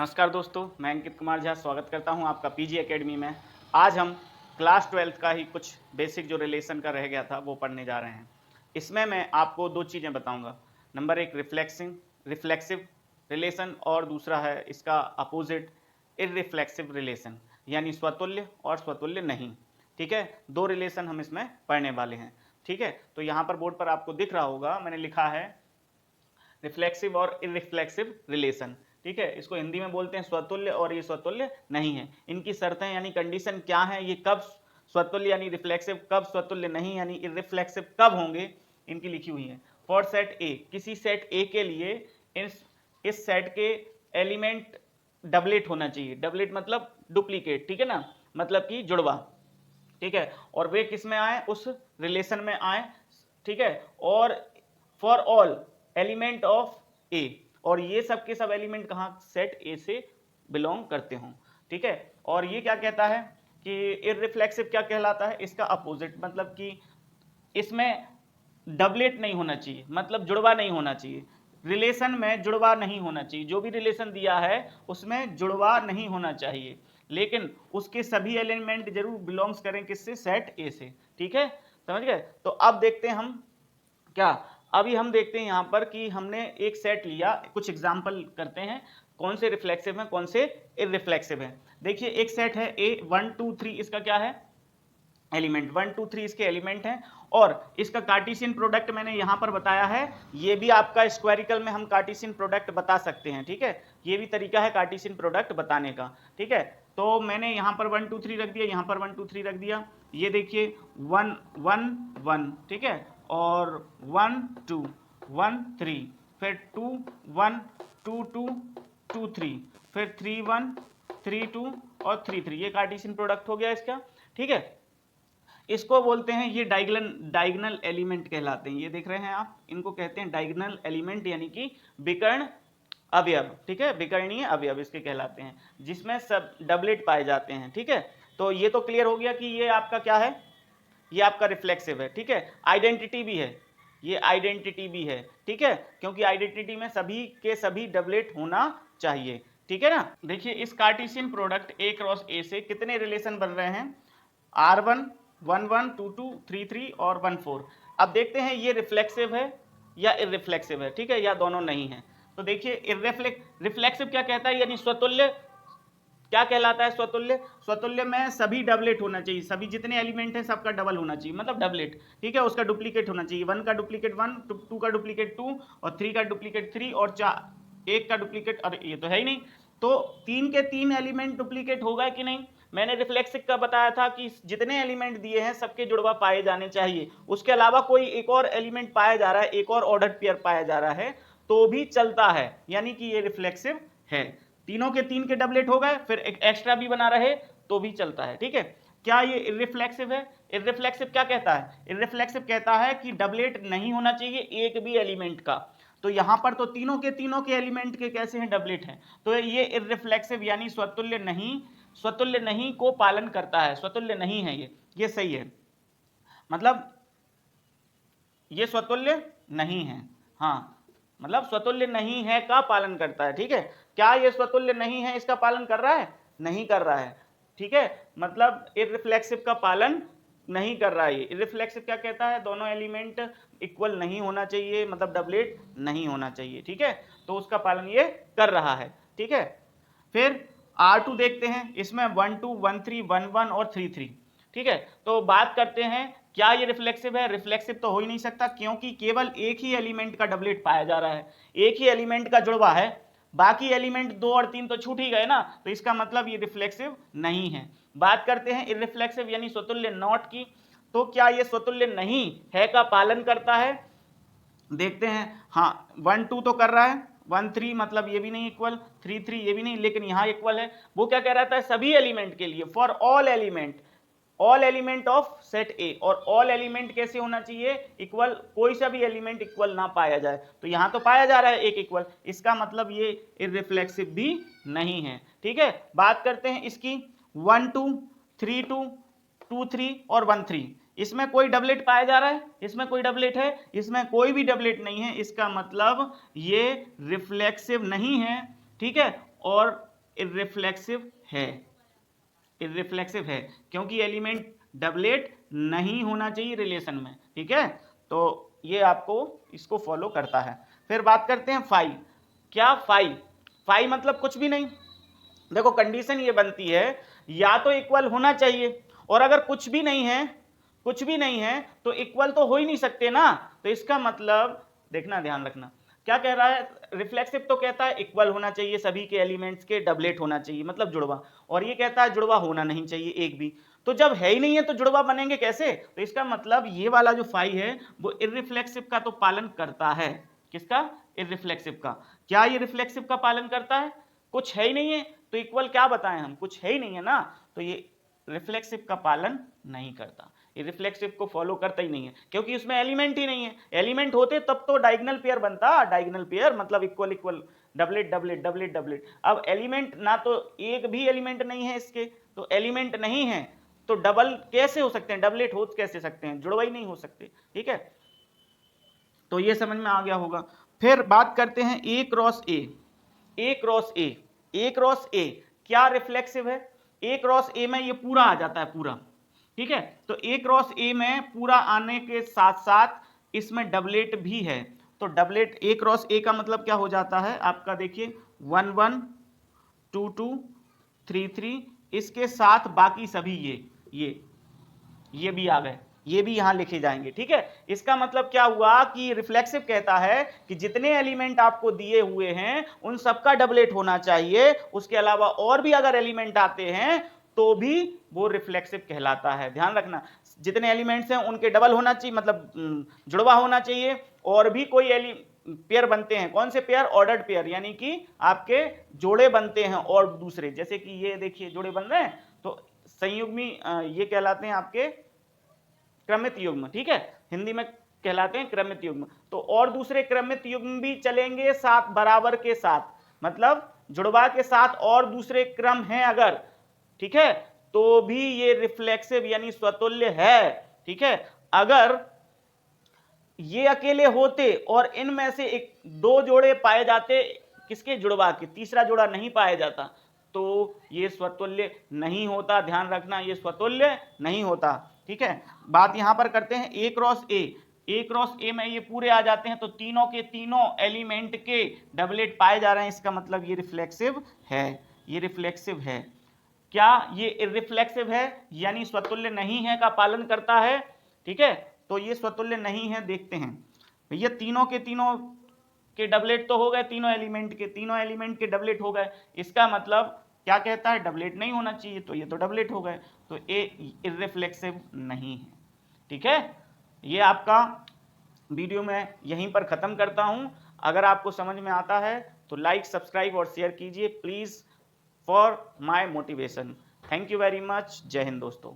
नमस्कार दोस्तों, मैं अंकित कुमार झा स्वागत करता हूं आपका पीजी एकेडमी में। आज हम क्लास 12th का ही कुछ बेसिक जो रिलेशन का रह गया था वो पढ़ने जा रहे हैं। इसमें मैं आपको दो चीज़ें बताऊंगा। नंबर एक रिफ्लेक्सिव रिलेशन और दूसरा है इसका अपोजिट इररिफ्लेक्सिव रिलेशन, यानी स्वतुल्य और स्वतुल्य नहीं। ठीक है, दो रिलेशन हम इसमें पढ़ने वाले हैं। ठीक है, तो यहाँ पर बोर्ड पर आपको दिख रहा होगा, मैंने लिखा है रिफ्लेक्सिव और इररिफ्लेक्सिव रिलेशन। ठीक है, इसको हिंदी में बोलते हैं स्वतुल्य और ये स्वतुल्य नहीं है। इनकी शर्तें यानी कंडीशन क्या है, ये कब स्वतुल्य यानी रिफ्लेक्सिव, कब स्वतुल्य नहीं यानी इररिफ्लेक्सिव कब होंगे, इनकी लिखी हुई है। फॉर सेट ए, किसी सेट ए के लिए इस सेट के एलिमेंट डबलेट होना चाहिए। डबलेट मतलब डुप्लीकेट, ठीक है ना, मतलब कि जुड़वा। ठीक है, और वे किस में आए, उस रिलेशन में आए। ठीक है, और फॉर ऑल एलिमेंट ऑफ ए, और ये सब के सब एलिमेंट कहाँ, सेट ए से बिलोंग करते हों। ठीक है, और ये क्या कहता है कि इररिफ्लेक्सिव क्या कहलाता है, इसका अपोजिट, मतलब कि इसमें डबलेट नहीं होना चाहिए, मतलब जुड़वा नहीं होना चाहिए। रिलेशन में जुड़वा नहीं होना चाहिए, जो भी रिलेशन दिया है उसमें जुड़वा नहीं होना चाहिए, लेकिन उसके सभी एलिमेंट जरूर बिलोंग्स करें किससे, सेट ए से। ठीक है, समझ गए। तो अब देखते हैं हम क्या, अभी हम देखते हैं यहाँ पर कि हमने एक सेट लिया, कुछ एग्जाम्पल करते हैं कौन से रिफ्लेक्सिव हैं कौन से इररिफ्लेक्सिव हैं। देखिए एक सेट है ए, 1 2 3, इसका क्या है एलिमेंट, 1 2 3 इसके एलिमेंट हैं, और इसका कार्टेशियन प्रोडक्ट मैंने यहाँ पर बताया है। ये भी आपका स्क्वायरिकल में हम कार्टेशियन प्रोडक्ट बता सकते हैं। ठीक है, ये भी तरीका है कार्टेशियन प्रोडक्ट बताने का। ठीक है, तो मैंने यहाँ पर 1 2 3 रख दिया, यहाँ पर 1 2 3 रख दिया। ये देखिए 1 1 1, ठीक है, और 1 2 1 3, फिर 2 1 2 2 2 3, फिर 3 1 3 2 और 3 3। ये कार्टेशियन प्रोडक्ट हो गया इसका। ठीक है, इसको बोलते हैं, ये डायगोनल एलिमेंट कहलाते हैं। ये देख रहे हैं आप, इनको कहते हैं डायगोनल एलिमेंट, यानी कि विकर्ण अवयव। ठीक है, विकर्णीय अवयव इसके कहलाते हैं, जिसमें सब डबलेट पाए जाते हैं। ठीक है, तो ये तो क्लियर हो गया कि ये आपका क्या है, ये आपका रिफ्लेक्सिव है। ठीक है, आइडेंटिटी भी है, ये आइडेंटिटी भी है। ठीक है, क्योंकि आइडेंटिटी में सभी के सभी डबलेट होना चाहिए। ठीक है ना। देखिए इस कार्टेशियन प्रोडक्ट ए क्रॉस ए से कितने रिलेशन बन रहे हैं, R1 1 1 2 2 3 3 और 1 4। अब देखते हैं ये रिफ्लेक्सिव है या इररिफ्लेक्सिव है। ठीक है, या दोनों नहीं है। तो देखिए रिफ्लेक्सिव क्या कहता है, यानी स्वतुल्य क्या कहलाता है, स्वतुल्य। स्वतुल्य में सभी डबलेट होना चाहिए, सभी जितने एलिमेंट हैं सबका डबल होना चाहिए, मतलब डबलेट। ठीक है, उसका डुप्लीकेट होना चाहिए, 1 का डुप्लीकेट 1, 2 का डुप्लीकेट 2 और 3 का डुप्लीकेट 3 और 1 का डुप्लीकेट, अरे ये तो है ही नहीं। तो 3 के 3 एलिमेंट डुप्लीकेट होगा कि नहीं। मैंने रिफ्लेक्सिव का बताया था कि जितने एलिमेंट दिए हैं सबके जुड़वा पाए जाने चाहिए, उसके अलावा कोई एक और एलिमेंट पाया जा रहा है, एक और ऑर्डर पेयर पाया जा रहा है तो भी चलता है, यानी कि ये रिफ्लेक्सिव है। तीनों के 3 के डबलेट हो गए, फिर एक एक्स्ट्रा भी बना रहे तो भी चलता है। ठीक है, क्या ये इररिफ्लेक्सिव है। इररिफ्लेक्सिव क्या कहता है, इररिफ्लेक्सिव कहता है कि डबलेट नहीं होना चाहिए एक भी एलिमेंट का। तो यहां पर तो तीनों के एलिमेंट के कैसे हैं, डबलेट हैं, तो ये इररिफ्लेक्सिव यानी स्वतुल्य नहीं को पालन करता है, स्वतुल्य नहीं है ये सही है, मतलब ये स्वतुल्य नहीं है। हाँ, मतलब स्वतुल्य नहीं है का पालन करता है। ठीक है, क्या ये स्वतुल्य नहीं है इसका पालन कर रहा है, नहीं कर रहा है। ठीक है, मतलब इररिफ्लेक्सिव का पालन नहीं कर रहा है। ये इररिफ्लेक्सिव क्या कहता है, दोनों एलिमेंट इक्वल नहीं होना चाहिए, मतलब डबलेट नहीं होना चाहिए। ठीक है, तो उसका पालन ये कर रहा है। ठीक है, फिर R2 देखते हैं, इसमें 1 2 1 3 1 1 और 3 3। ठीक है, तो बात करते हैं क्या ये रिफ्लेक्सिव है। रिफ्लेक्सिव तो हो ही नहीं सकता, क्योंकि केवल एक ही एलिमेंट का डबलेट पाया जा रहा है, एक ही एलिमेंट का जुड़वा है, बाकी एलिमेंट 2 और 3 तो छूट ही गए ना, तो इसका मतलब ये रिफ्लेक्सिव नहीं है। बात करते हैं इररिफ्लेक्सिव यानी स्वतुल्य नॉट की, तो क्या ये स्वतुल्य नहीं है का पालन करता है, देखते हैं। हाँ, 1 2 तो कर रहा है, 1 3 मतलब ये भी नहीं इक्वल, 3 3 ये भी नहीं, लेकिन यहां इक्वल है। वो क्या कह रहा था, सभी एलिमेंट के लिए, for all element of set ए, और ऑल एलिमेंट कैसे होना चाहिए, इक्वल, कोई सा भी एलिमेंट इक्वल ना पाया जाए। तो यहां तो पाया जा रहा है एक इक्वल, इसका मतलब ये इररिफ्लेक्सिव भी नहीं है। ठीक है, बात करते हैं इसकी 1 2 3 2 2 3 और 1 3। इसमें कोई डबलेट पाया जा रहा है, इसमें कोई डबलेट है, इसमें कोई भी डबलेट नहीं है, इसका मतलब ये रिफ्लेक्सिव नहीं है। ठीक है, और इररिफ्लेक्सिव है, इररिफ्लेक्सिव है, क्योंकि एलिमेंट डबलेट नहीं होना चाहिए रिलेशन में, ठीक है। तो ये आपको इसको फॉलो करता है। फिर बात करते हैं फाई। क्या फाई? फाई मतलब कुछ भी नहीं। देखो कंडीशन ये बनती है या तो इक्वल होना चाहिए, और अगर कुछ भी नहीं है, कुछ भी नहीं है तो इक्वल तो हो ही नहीं सकते ना। तो इसका मतलब देखना, ध्यान रखना, क्या कह रहा है, रिफ्लेक्सिव तो कहता है इक्वल होना चाहिए, सभी के एलिमेंट्स के डबलेट होना चाहिए, मतलब जुड़वा, और ये कहता है जुड़वा होना नहीं चाहिए एक भी। तो जब है ही नहीं है तो जुड़वा बनेंगे कैसे? तो इसका मतलब ये वाला जो फाई है वो इररिफ्लेक्सिव का तो पालन करता है। किसका? इररिफ्लेक्सिव का। क्या ये रिफ्लेक्सिव का पालन करता है? कुछ है ही नहीं है तो इक्वल क्या बताएं हम, कुछ है ही नहीं है ना, तो ये रिफ्लेक्सिव का पालन नहीं करता, ये रिफ्लेक्सिव को फॉलो करता ही नहीं है, क्योंकि उसमें एलिमेंट ही नहीं है। एलिमेंट होते तब तो डायगोनल पेयर बनता, डायगोनल पेयर मतलब equal equal, doublet doublet doublet doublet. अब एलिमेंट ना, तो एक भी एलिमेंट नहीं है इसके, तो एलिमेंट नहीं है तो डबल कैसे हो सकते हैं, डबलेट हो कैसे सकते हैं, जुड़वा ही नहीं हो सकते, ठीक है। तो ये समझ में आ गया होगा। फिर बात करते हैं A cross A. A cross A, A cross A क्या रिफ्लेक्सिव है? ए क्रॉस ए में ये पूरा आ जाता है, पूरा, ठीक है। तो ए क्रॉस ए में पूरा आने के साथ साथ इसमें डबलेट भी है, तो डबलेट ए क्रॉस ए का मतलब क्या हो जाता है आपका, देखिए 1 1 2 2 3 3, इसके साथ बाकी सभी ये भी आ गए, ये भी यहां लिखे जाएंगे, ठीक है। इसका मतलब क्या हुआ कि रिफ्लेक्सिव कहता है कि जितने एलिमेंट आपको दिए हुए हैं उन सबका डबलेट होना चाहिए, उसके अलावा और भी अगर एलिमेंट आते हैं तो भी वो रिफ्लेक्सिव कहलाता है। ध्यान रखना, जितने एलिमेंट्स हैं उनके डबल होना चाहिए, मतलब जुड़वा होना चाहिए, और भी कोई पेयर बनते हैं, कौन से पेयर? ऑर्डर्ड पेयर, यानी कि आपके जोड़े बनते हैं और दूसरे, जैसे कि ये देखिए जोड़े बन रहे हैं, तो संयुग्मी ये कहलाते हैं आपके क्रमित युग्म, ठीक है, हिंदी में कहलाते हैं क्रमित युग्म। तो और दूसरे क्रमित युग्म भी चलेंगे साथ, बराबर के साथ, मतलब जुड़वा के साथ और दूसरे क्रम हैं अगर, ठीक है, तो भी ये रिफ्लेक्सिव यानी स्वतुल्य है, ठीक है। अगर ये अकेले होते और इनमें से एक दो जोड़े पाए जाते, किसके? जुड़वा के, तीसरा जोड़ा नहीं पाया जाता, तो ये स्वतुल्य नहीं होता। ध्यान रखना, ये स्वतुल्य नहीं होता, ठीक है। बात यहां पर करते हैं A cross A. A cross ए में ये पूरे आ जाते हैं, तो तीनों के तीनों एलिमेंट के डबलेट पाए जा रहे हैं, इसका मतलब ये रिफ्लेक्सिव है, ये रिफ्लेक्सिव है। क्या ये इररिफ्लेक्सिव है यानी स्वतुल्य नहीं है का पालन करता है, ठीक है। तो ये स्वतुल्य नहीं है, देखते हैं भैया, तीनों के डबलेट तो हो गए, तीनों एलिमेंट के डबलेट हो गए, इसका मतलब क्या कहता है? डबलेट नहीं होना चाहिए, तो ये तो डबलेट हो गए, तो ए इररिफ्लेक्सिव नहीं है, ठीक है। ये आपका वीडियो मैं यहीं पर खत्म करता हूं। अगर आपको समझ में आता है तो लाइक, सब्सक्राइब और शेयर कीजिए please, for my motivation. Thank you very much. जय हिंद दोस्तों।